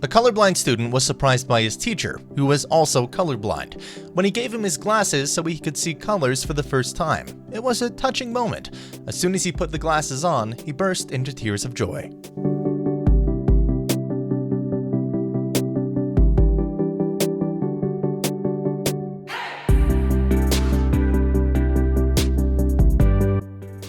A colorblind student was surprised by his teacher, who was also colorblind, when he gave him his glasses so he could see colors for the first time. It was a touching moment. As soon as he put the glasses on, he burst into tears of joy.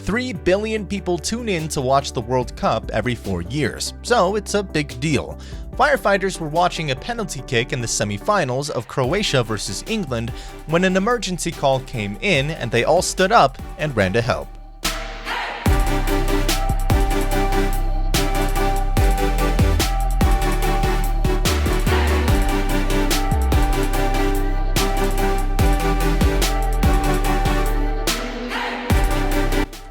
Three billion people tune in to watch the World Cup every 4 years, so it's a big deal. Firefighters were watching a penalty kick in the semi-finals of Croatia versus England when an emergency call came in and they all stood up and ran to help.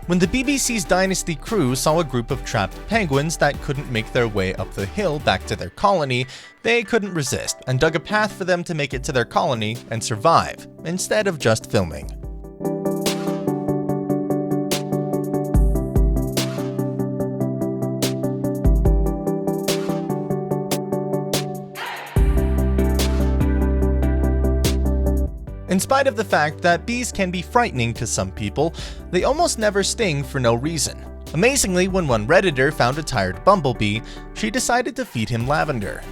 When the BBC's Dynasty crew saw a group of trapped penguins that couldn't make their way up the hill back to their colony, they couldn't resist and dug a path for them to make it to their colony and survive, instead of just filming. In spite of the fact that bees can be frightening to some people, they almost never sting for no reason. Amazingly, when one Redditor found a tired bumblebee, she decided to feed him lavender.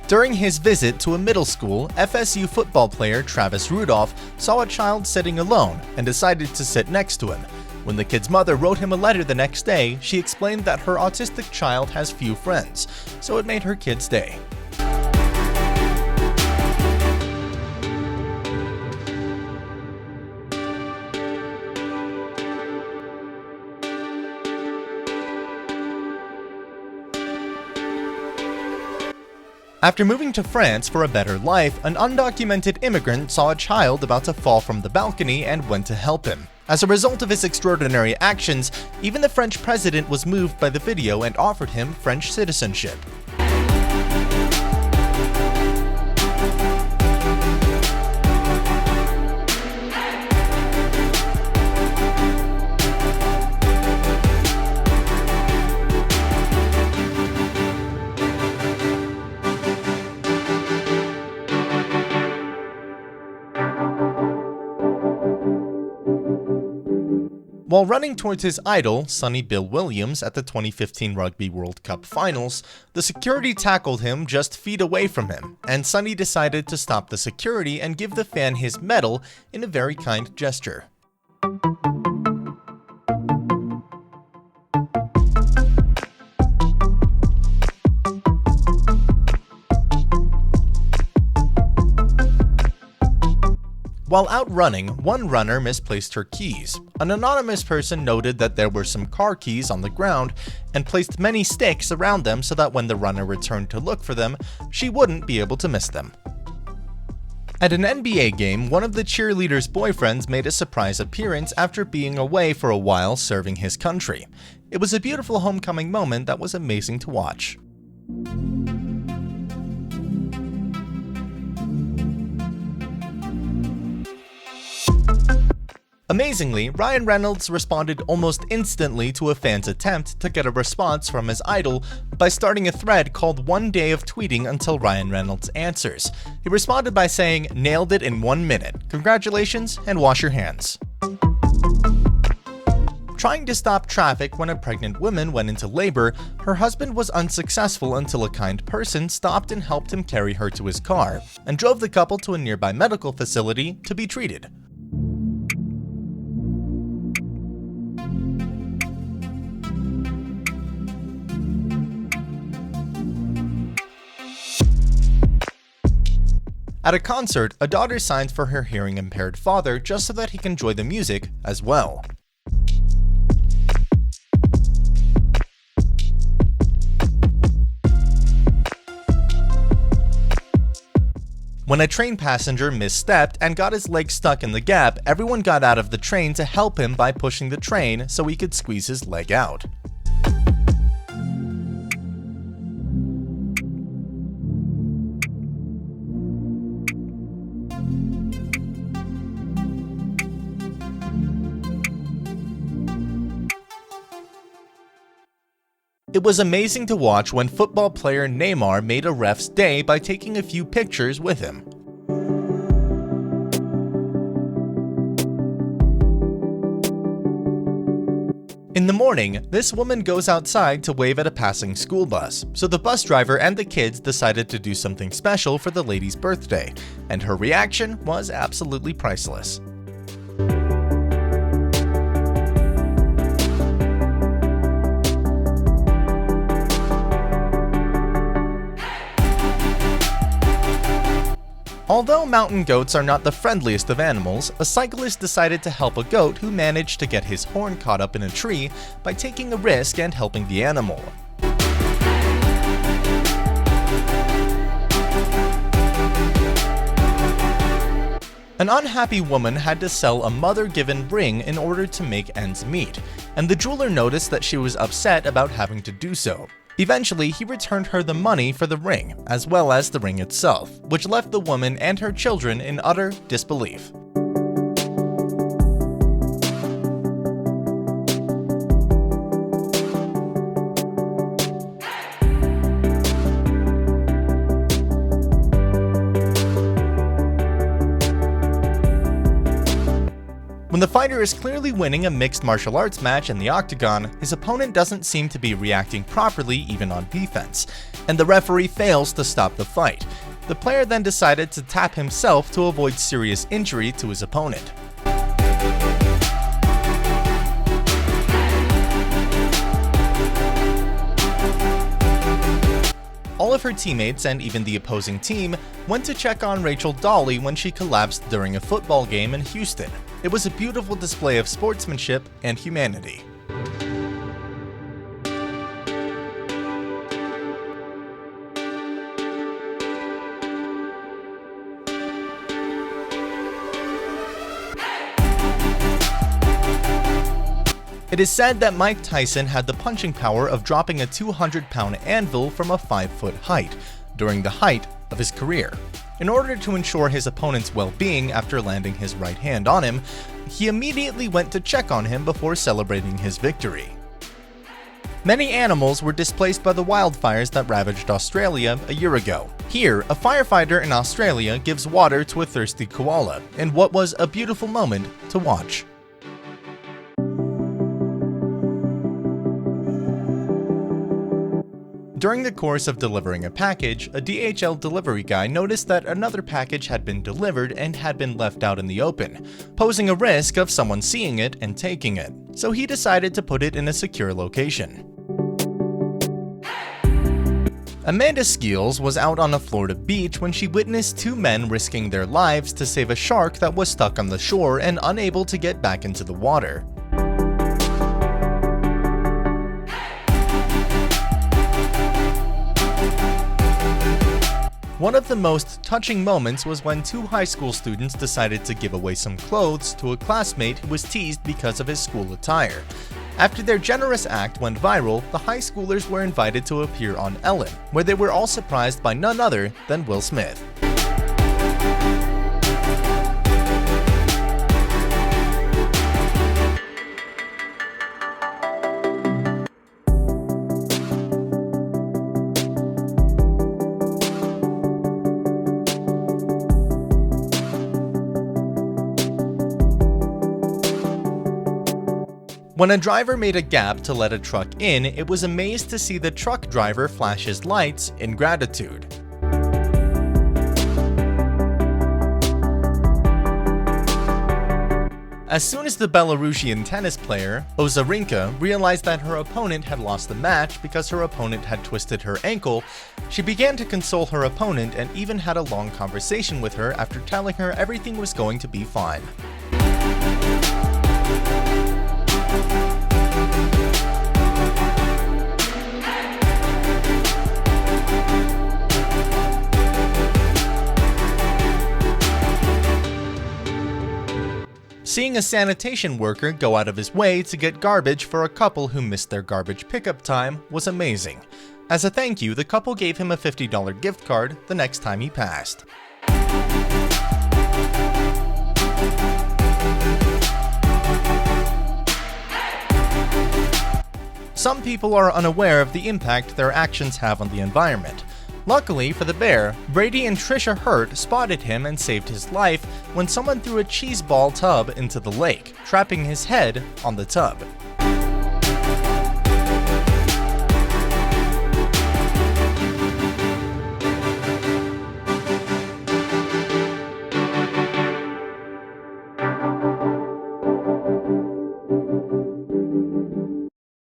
During his visit to a middle school, FSU football player Travis Rudolph saw a child sitting alone and decided to sit next to him. When the kid's mother wrote him a letter the next day, she explained that her autistic child has few friends, so it made her kid's day. After moving to France for a better life, an undocumented immigrant saw a child about to fall from the balcony and went to help him. As a result of his extraordinary actions, even the French president was moved by the video and offered him French citizenship. While running towards his idol, Sonny Bill Williams, at the 2015 Rugby World Cup Finals, the security tackled him just feet away from him, and Sonny decided to stop the security and give the fan his medal in a very kind gesture. While out running, one runner misplaced her keys. An anonymous person noted that there were some car keys on the ground and placed many sticks around them so that when the runner returned to look for them, she wouldn't be able to miss them. At an NBA game, one of the cheerleader's boyfriends made a surprise appearance after being away for a while serving his country. It was a beautiful homecoming moment that was amazing to watch. Amazingly, Ryan Reynolds responded almost instantly to a fan's attempt to get a response from his idol by starting a thread called "One Day of Tweeting Until Ryan Reynolds Answers." He responded by saying, "Nailed it in 1 minute. Congratulations and wash your hands." Trying to stop traffic when a pregnant woman went into labor, her husband was unsuccessful until a kind person stopped and helped him carry her to his car, and drove the couple to a nearby medical facility to be treated. At a concert, a daughter signed for her hearing-impaired father just so that he can enjoy the music as well. When a train passenger misstepped and got his leg stuck in the gap, everyone got out of the train to help him by pushing the train so he could squeeze his leg out. It was amazing to watch when football player Neymar made a ref's day by taking a few pictures with him. In the morning, this woman goes outside to wave at a passing school bus, so the bus driver and the kids decided to do something special for the lady's birthday, and her reaction was absolutely priceless. Although mountain goats are not the friendliest of animals, a cyclist decided to help a goat who managed to get his horn caught up in a tree by taking a risk and helping the animal. An unhappy woman had to sell a mother-given ring in order to make ends meet, and the jeweler noticed that she was upset about having to do so. Eventually, he returned her the money for the ring, as well as the ring itself, which left the woman and her children in utter disbelief. When the fighter is clearly winning a mixed martial arts match in the octagon, his opponent doesn't seem to be reacting properly even on defense, and the referee fails to stop the fight. The player then decided to tap himself to avoid serious injury to his opponent. All of her teammates and even the opposing team went to check on Rachel Dolly when she collapsed during a football game in Houston. It was a beautiful display of sportsmanship and humanity. It is said that Mike Tyson had the punching power of dropping a 200-pound anvil from a 5-foot height during the height of his career. In order to ensure his opponent's well-being after landing his right hand on him, he immediately went to check on him before celebrating his victory. Many animals were displaced by the wildfires that ravaged Australia a year ago. Here, a firefighter in Australia gives water to a thirsty koala, in what was a beautiful moment to watch. During the course of delivering a package, a DHL delivery guy noticed that another package had been delivered and had been left out in the open, posing a risk of someone seeing it and taking it, so he decided to put it in a secure location. Amanda Skeels was out on a Florida beach when she witnessed two men risking their lives to save a shark that was stuck on the shore and unable to get back into the water. One of the most touching moments was when two high school students decided to give away some clothes to a classmate who was teased because of his school attire. After their generous act went viral, the high schoolers were invited to appear on Ellen, where they were all surprised by none other than Will Smith. When a driver made a gap to let a truck in, it was amazed to see the truck driver flash his lights in gratitude. As soon as the Belarusian tennis player, Ozarinka, realized that her opponent had lost the match because her opponent had twisted her ankle, she began to console her opponent and even had a long conversation with her after telling her everything was going to be fine. Seeing a sanitation worker go out of his way to get garbage for a couple who missed their garbage pickup time was amazing. As a thank you, the couple gave him a $50 gift card the next time he passed. Some people are unaware of the impact their actions have on the environment. Luckily for the bear, Brady and Trisha Hurt spotted him and saved his life when someone threw a cheese ball tub into the lake, trapping his head on the tub.